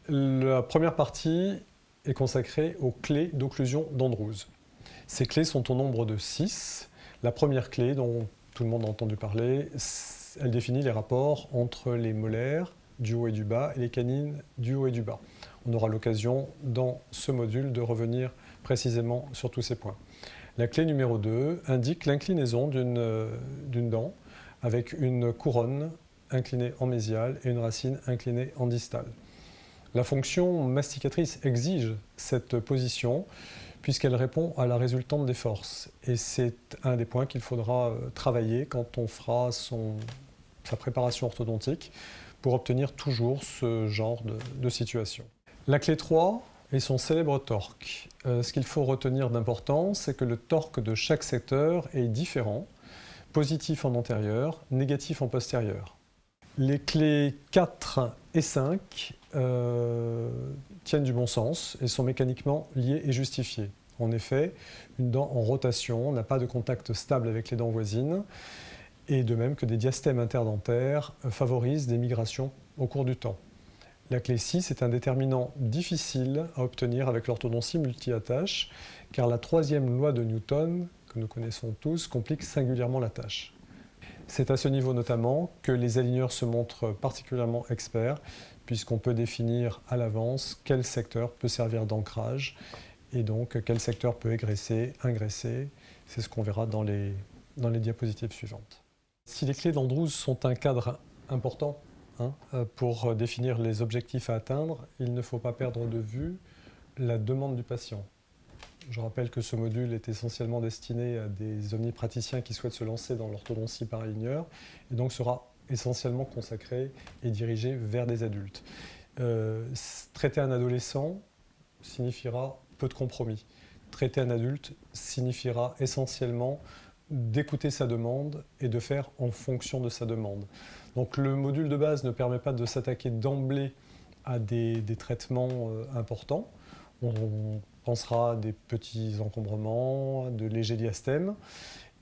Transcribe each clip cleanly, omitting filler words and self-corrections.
La première partie est consacrée aux clés d'occlusion d'Andrews. Ces clés sont au nombre de 6. La première clé, dont tout le monde a entendu parler, elle définit les rapports entre les molaires du haut et du bas et les canines du haut et du bas. On aura l'occasion dans ce module de revenir précisément sur tous ces points. La clé numéro 2 indique l'inclinaison d'une dent avec une couronne inclinée en mésiale et une racine inclinée en distale. La fonction masticatrice exige cette position puisqu'elle répond à la résultante des forces. Et c'est un des points qu'il faudra travailler quand on fera sa préparation orthodontique pour obtenir toujours ce genre de situation. La clé 3 est son célèbre torque. Ce qu'il faut retenir d'important, c'est que le torque de chaque secteur est différent, positif en antérieur, négatif en postérieur. Les clés 4 et 5 tiennent du bon sens et sont mécaniquement liées et justifiées. En effet, une dent en rotation n'a pas de contact stable avec les dents voisines, et de même que des diastèmes interdentaires favorisent des migrations au cours du temps. La clé 6 est un déterminant difficile à obtenir avec l'orthodontie multi-attache, car la troisième loi de Newton, que nous connaissons tous, complique singulièrement la tâche. C'est à ce niveau notamment que les aligneurs se montrent particulièrement experts, puisqu'on peut définir à l'avance quel secteur peut servir d'ancrage, et donc quel secteur peut égresser, ingresser. C'est ce qu'on verra dans les diapositives suivantes. Si les clés d'Andrews sont un cadre important pour définir les objectifs à atteindre, il ne faut pas perdre de vue la demande du patient. Je rappelle que ce module est essentiellement destiné à des omnipraticiens qui souhaitent se lancer dans l'orthodontie par aligneur, et donc sera essentiellement consacré et dirigé vers des adultes. Traiter un adolescent signifiera peu de compromis. Traiter un adulte signifiera essentiellement d'écouter sa demande et de faire en fonction de sa demande. Donc le module de base ne permet pas de s'attaquer d'emblée à des traitements importants. On pensera à des petits encombrements, de légers diastèmes.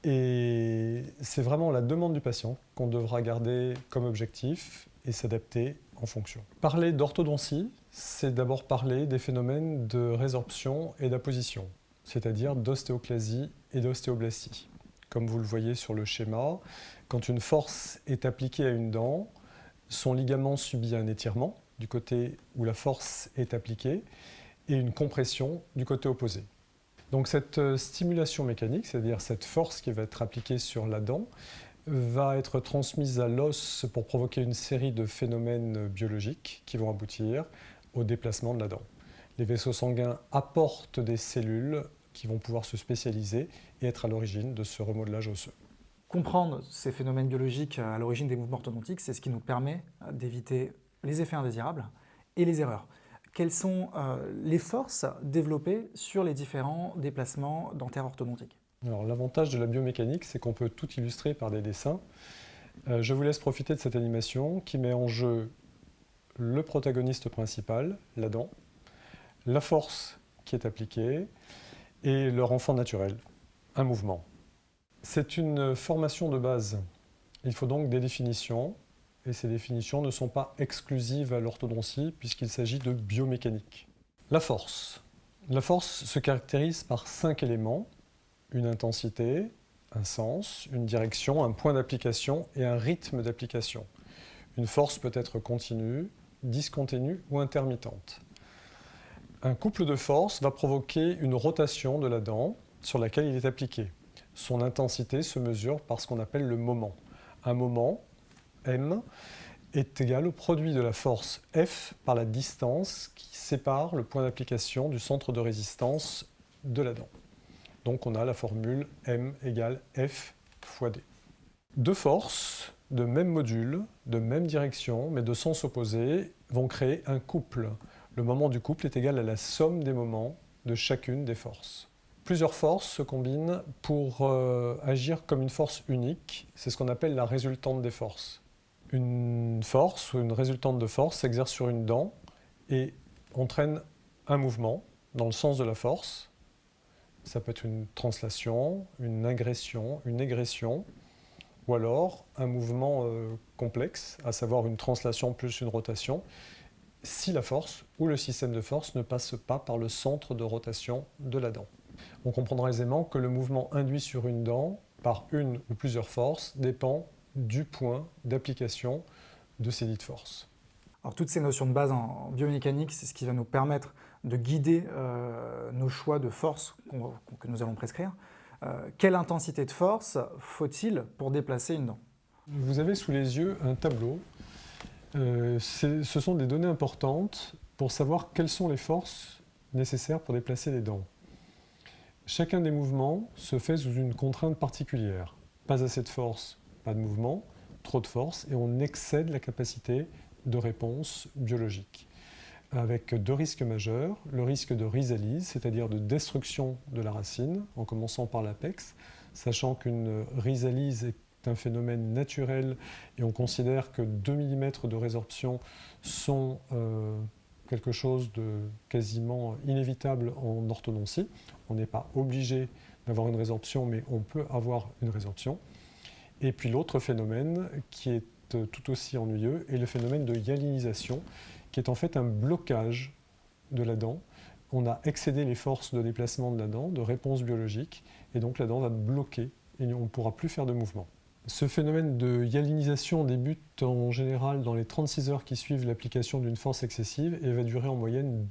Et c'est vraiment la demande du patient qu'on devra garder comme objectif et s'adapter en fonction. Parler d'orthodontie, c'est d'abord parler des phénomènes de résorption et d'apposition, c'est-à-dire d'ostéoclasie et d'ostéoblastie. Comme vous le voyez sur le schéma, quand une force est appliquée à une dent, son ligament subit un étirement du côté où la force est appliquée et une compression du côté opposé. Donc cette stimulation mécanique, c'est-à-dire cette force qui va être appliquée sur la dent, va être transmise à l'os pour provoquer une série de phénomènes biologiques qui vont aboutir au déplacement de la dent. Les vaisseaux sanguins apportent des cellules qui vont pouvoir se spécialiser et être à l'origine de ce remodelage osseux. Comprendre ces phénomènes biologiques à l'origine des mouvements orthodontiques, c'est ce qui nous permet d'éviter les effets indésirables et les erreurs. Quelles sont les forces développées sur les différents déplacements dentaires orthodontiques? Alors, l'avantage de la biomécanique, c'est qu'on peut tout illustrer par des dessins. Je vous laisse profiter de cette animation qui met en jeu le protagoniste principal, la dent, la force qui est appliquée et leur enfant naturel, un mouvement. C'est une formation de base. Il faut donc des définitions, et ces définitions ne sont pas exclusives à l'orthodontie puisqu'il s'agit de biomécanique. La force. La force se caractérise par 5 éléments: une intensité, un sens, une direction, un point d'application et un rythme d'application. Une force peut être continue, discontinue ou intermittente. Un couple de forces va provoquer une rotation de la dent sur laquelle il est appliqué. Son intensité se mesure par ce qu'on appelle le moment. Un moment, M, est égal au produit de la force F par la distance qui sépare le point d'application du centre de résistance de la dent. Donc on a la formule M égale F fois D. Deux forces de même module, de même direction, mais de sens opposé, vont créer un couple. Le moment du couple est égal à la somme des moments de chacune des forces. Plusieurs forces se combinent pour agir comme une force unique. C'est ce qu'on appelle la résultante des forces. Une force ou une résultante de force s'exerce sur une dent et entraîne un mouvement dans le sens de la force. Ça peut être une translation, une ingression, une égression, ou alors un mouvement complexe, à savoir une translation plus une rotation, si la force ou le système de force ne passe pas par le centre de rotation de la dent. On comprendra aisément que le mouvement induit sur une dent par une ou plusieurs forces dépend du point d'application de ces dites forces. Alors toutes ces notions de base en biomécanique, c'est ce qui va nous permettre de guider nos choix de force que nous allons prescrire. Quelle intensité de force faut-il pour déplacer une dent? Vous avez sous les yeux un tableau. Ce sont des données importantes pour savoir quelles sont les forces nécessaires pour déplacer les dents. Chacun des mouvements se fait sous une contrainte particulière. Pas assez de force, pas de mouvement, trop de force, et on excède la capacité de réponse biologique. Avec deux risques majeurs, le risque de rhizalyse, c'est-à-dire de destruction de la racine, en commençant par l'apex, sachant qu'une rhizalyse est un phénomène naturel et on considère que 2 mm de résorption sont quelque chose de quasiment inévitable en orthodontie. On n'est pas obligé d'avoir une résorption, mais on peut avoir une résorption. Et puis l'autre phénomène qui est tout aussi ennuyeux est le phénomène de hyalinisation, qui est en fait un blocage de la dent. On a excédé les forces de déplacement de la dent, de réponse biologique, et donc la dent va bloquer et on ne pourra plus faire de mouvement. Ce phénomène de hyalinisation débute en général dans les 36 heures qui suivent l'application d'une force excessive et va durer en moyenne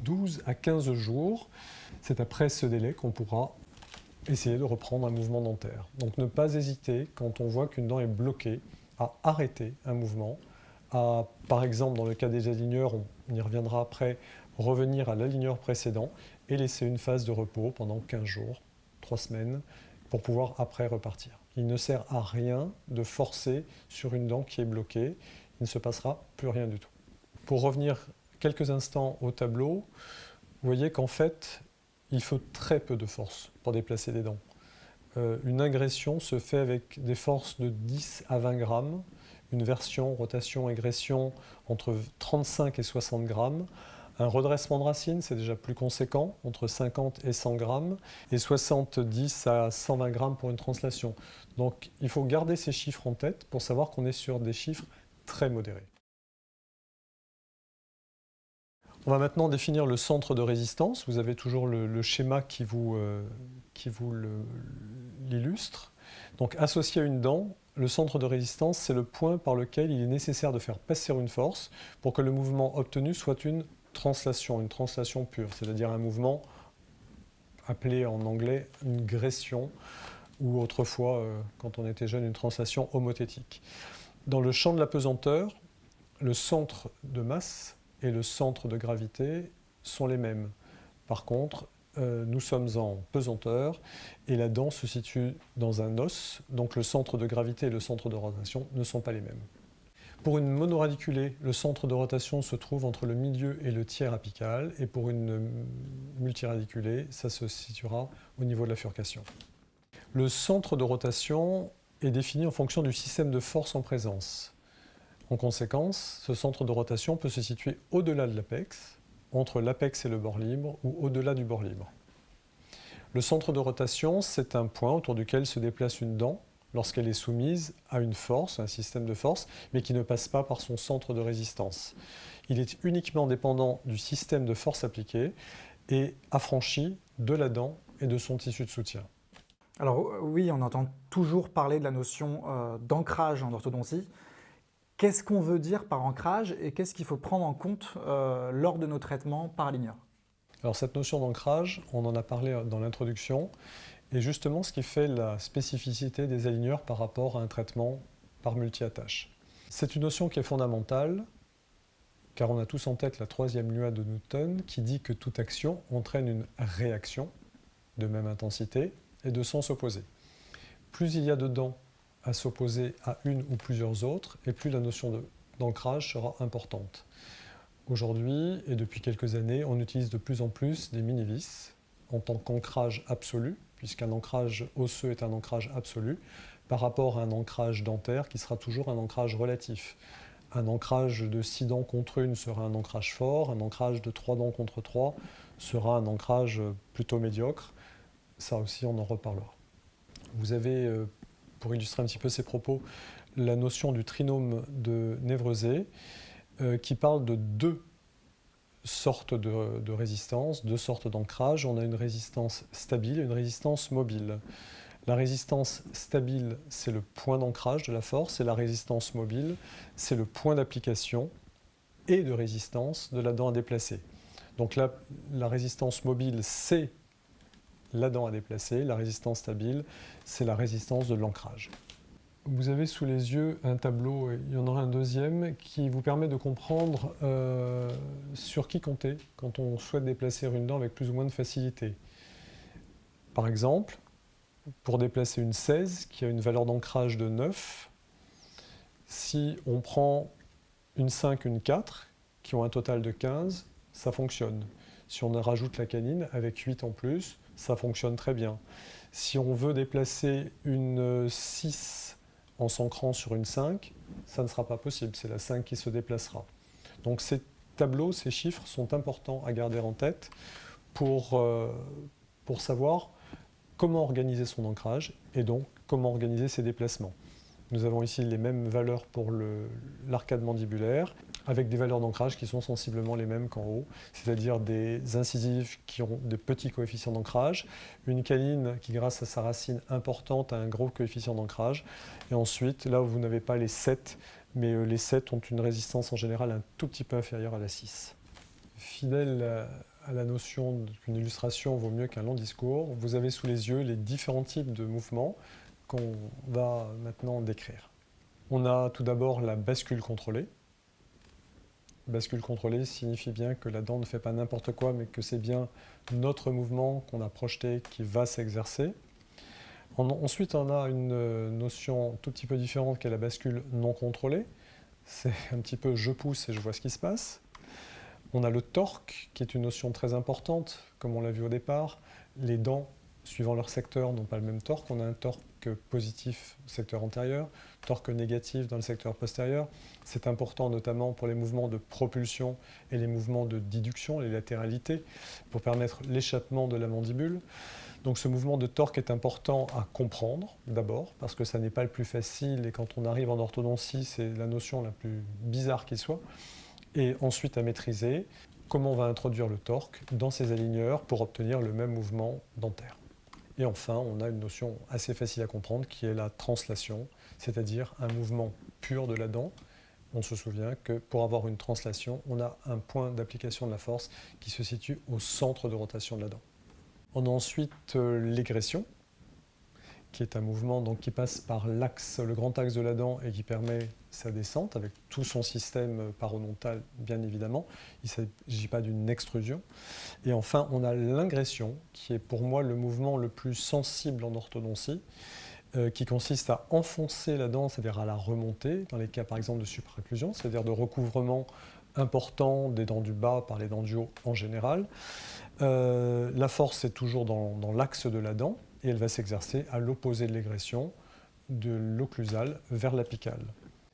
12 à 15 jours. C'est après ce délai qu'on pourra essayer de reprendre un mouvement dentaire. Donc ne pas hésiter, quand on voit qu'une dent est bloquée, à arrêter un mouvement, à, par exemple, dans le cas des aligneurs, on y reviendra après, revenir à l'aligneur précédent et laisser une phase de repos pendant 15 jours, 3 semaines, pour pouvoir après repartir. Il ne sert à rien de forcer sur une dent qui est bloquée, il ne se passera plus rien du tout. Pour revenir quelques instants au tableau, vous voyez qu'en fait, il faut très peu de force pour déplacer des dents. Une ingression se fait avec des forces de 10 à 20 grammes, une version rotation-égression entre 35 et 60 grammes. Un redressement de racine, c'est déjà plus conséquent, entre 50 et 100 grammes, et 70 à 120 grammes pour une translation. Donc il faut garder ces chiffres en tête pour savoir qu'on est sur des chiffres très modérés. On va maintenant définir le centre de résistance. Vous avez toujours le schéma qui vous l'illustre. Donc associé à une dent, le centre de résistance, c'est le point par lequel il est nécessaire de faire passer une force pour que le mouvement obtenu soit une translation pure, c'est-à-dire un mouvement appelé en anglais une gression, ou autrefois, quand on était jeune, une translation homothétique. Dans le champ de la pesanteur, le centre de masse et le centre de gravité sont les mêmes. Par contre, nous sommes en pesanteur et la dent se situe dans un os, donc le centre de gravité et le centre de rotation ne sont pas les mêmes. Pour une monoradiculée, le centre de rotation se trouve entre le milieu et le tiers apical, et pour une multiradiculée, ça se situera au niveau de la furcation. Le centre de rotation est défini en fonction du système de force en présence. En conséquence, ce centre de rotation peut se situer au-delà de l'apex, entre l'apex et le bord libre, ou au-delà du bord libre. Le centre de rotation, c'est un point autour duquel se déplace une dent lorsqu'elle est soumise à une force, un système de force, mais qui ne passe pas par son centre de résistance. Il est uniquement dépendant du système de force appliqué et affranchi de la dent et de son tissu de soutien. Alors oui, on entend toujours parler de la notion d'ancrage en orthodontie. Qu'est-ce qu'on veut dire par ancrage et qu'est-ce qu'il faut prendre en compte lors de nos traitements par aligneur? Alors cette notion d'ancrage, on en a parlé dans l'introduction, est justement ce qui fait la spécificité des aligneurs par rapport à un traitement par multi-attache. C'est une notion qui est fondamentale, car on a tous en tête la troisième loi de Newton qui dit que toute action entraîne une réaction de même intensité et de sens opposé. Plus il y a de dents à s'opposer à une ou plusieurs autres, et plus la notion d'ancrage sera importante. Aujourd'hui, et depuis quelques années, on utilise de plus en plus des mini-vis en tant qu'ancrage absolu, puisqu'un ancrage osseux est un ancrage absolu, par rapport à un ancrage dentaire qui sera toujours un ancrage relatif. Un ancrage de 6 dents contre une sera un ancrage fort, un ancrage de 3 dents contre 3 sera un ancrage plutôt médiocre. Ça aussi, on en reparlera. Vous avez, pour illustrer un petit peu ces propos, la notion du trinôme de Névrezé. qui parle de deux sortes de résistance, deux sortes d'ancrage. On a une résistance stable et une résistance mobile. La résistance stable, c'est le point d'ancrage de la force, et la résistance mobile, c'est le point d'application et de résistance de la dent à déplacer. Donc là, la résistance mobile, c'est la dent à déplacer. La résistance stable, c'est la résistance de l'ancrage. Vous avez sous les yeux un tableau, et il y en aura un deuxième, qui vous permet de comprendre sur qui compter quand on souhaite déplacer une dent avec plus ou moins de facilité. Par exemple, pour déplacer une 16 qui a une valeur d'ancrage de 9, si on prend une 5, une 4, qui ont un total de 15, ça fonctionne. Si on rajoute la canine avec 8 en plus, ça fonctionne très bien. Si on veut déplacer une 6 en s'ancrant sur une 5, ça ne sera pas possible, c'est la 5 qui se déplacera. Donc ces tableaux, ces chiffres sont importants à garder en tête pour savoir comment organiser son ancrage et donc comment organiser ses déplacements. Nous avons ici les mêmes valeurs pour l'arcade mandibulaire, avec des valeurs d'ancrage qui sont sensiblement les mêmes qu'en haut, c'est-à-dire des incisives qui ont de petits coefficients d'ancrage, une canine qui, grâce à sa racine importante, a un gros coefficient d'ancrage, et ensuite, là où vous n'avez pas les 7, mais les 7 ont une résistance en général un tout petit peu inférieure à la 6. Fidèle à la notion qu'une illustration vaut mieux qu'un long discours, vous avez sous les yeux les différents types de mouvements qu'on va maintenant décrire. On a tout d'abord la bascule contrôlée. Bascule contrôlée signifie bien que la dent ne fait pas n'importe quoi, mais que c'est bien notre mouvement qu'on a projeté qui va s'exercer. Ensuite, on a une notion tout petit peu différente qui est la bascule non contrôlée. C'est un petit peu je pousse et je vois ce qui se passe. On a le torque, qui est une notion très importante, comme on l'a vu au départ. Les dents, suivant leur secteur, n'ont pas le même torque. On a un torque positif au secteur antérieur, torque négatif dans le secteur postérieur. C'est important notamment pour les mouvements de propulsion et les mouvements de déduction, les latéralités, pour permettre l'échappement de la mandibule. Donc ce mouvement de torque est important à comprendre d'abord, parce que ça n'est pas le plus facile, et quand on arrive en orthodontie, c'est la notion la plus bizarre qui soit. Et ensuite à maîtriser comment on va introduire le torque dans ces aligneurs pour obtenir le même mouvement dentaire. Et enfin, on a une notion assez facile à comprendre qui est la translation, c'est-à-dire un mouvement pur de la dent. On se souvient que pour avoir une translation, on a un point d'application de la force qui se situe au centre de rotation de la dent. On a ensuite l'égression, qui est un mouvement donc, qui passe par l'axe, le grand axe de la dent et qui permet sa descente avec tout son système parodontal, bien évidemment. Il ne s'agit pas d'une extrusion. Et enfin, on a l'ingression, qui est pour moi le mouvement le plus sensible en orthodontie, qui consiste à enfoncer la dent, c'est-à-dire à la remonter, dans les cas par exemple de supraocclusion, c'est-à-dire de recouvrement important des dents du bas par les dents du haut en général. La force est toujours dans l'axe de la dent, et elle va s'exercer à l'opposé de l'égression, de l'occlusal vers l'apicale.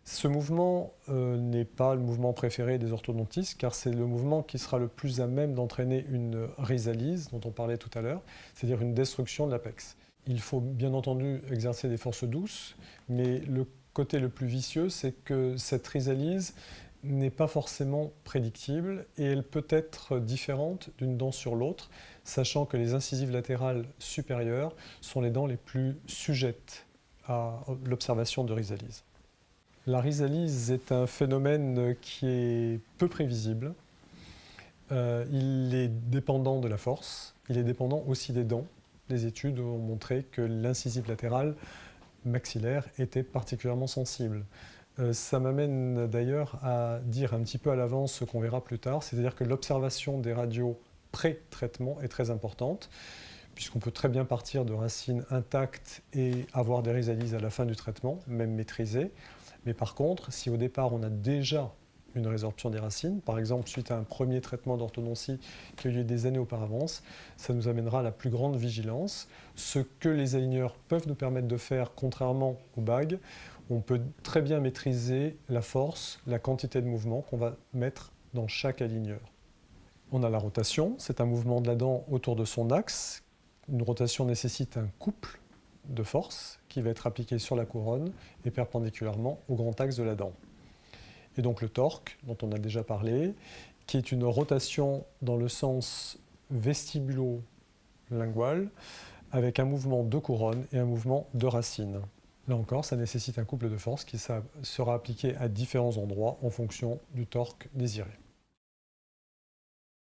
Ce mouvement n'est pas le mouvement préféré des orthodontistes, car c'est le mouvement qui sera le plus à même d'entraîner une rhizalyse, dont on parlait tout à l'heure, c'est-à-dire une destruction de l'apex. Il faut bien entendu exercer des forces douces, mais le côté le plus vicieux, c'est que cette rhizalyse n'est pas forcément prédictible et elle peut être différente d'une dent sur l'autre, sachant que les incisives latérales supérieures sont les dents les plus sujettes à l'observation de rhizalyse. La rhizalyse est un phénomène qui est peu prévisible. Il est dépendant de la force, il est dépendant aussi des dents. Les études ont montré que l'incisive latérale maxillaire était particulièrement sensible. Ça m'amène d'ailleurs à dire un petit peu à l'avance ce qu'on verra plus tard, c'est-à-dire que l'observation des radios pré-traitement est très importante, puisqu'on peut très bien partir de racines intactes et avoir des rhizalyses à la fin du traitement, même maîtrisées. Mais par contre, si au départ on a déjà une résorption des racines, par exemple suite à un premier traitement d'orthodontie qui a eu lieu des années auparavant, ça nous amènera à la plus grande vigilance. Ce que les aligneurs peuvent nous permettre de faire, contrairement aux bagues, on peut très bien maîtriser la force, la quantité de mouvement qu'on va mettre dans chaque aligneur. On a la rotation, c'est un mouvement de la dent autour de son axe. Une rotation nécessite un couple de force qui va être appliqué sur la couronne et perpendiculairement au grand axe de la dent. et donc le torque, dont on a déjà parlé, qui est une rotation dans le sens vestibulo-lingual, avec un mouvement de couronne et un mouvement de racine. Là encore, ça nécessite un couple de forces qui sera appliqué à différents endroits en fonction du torque désiré.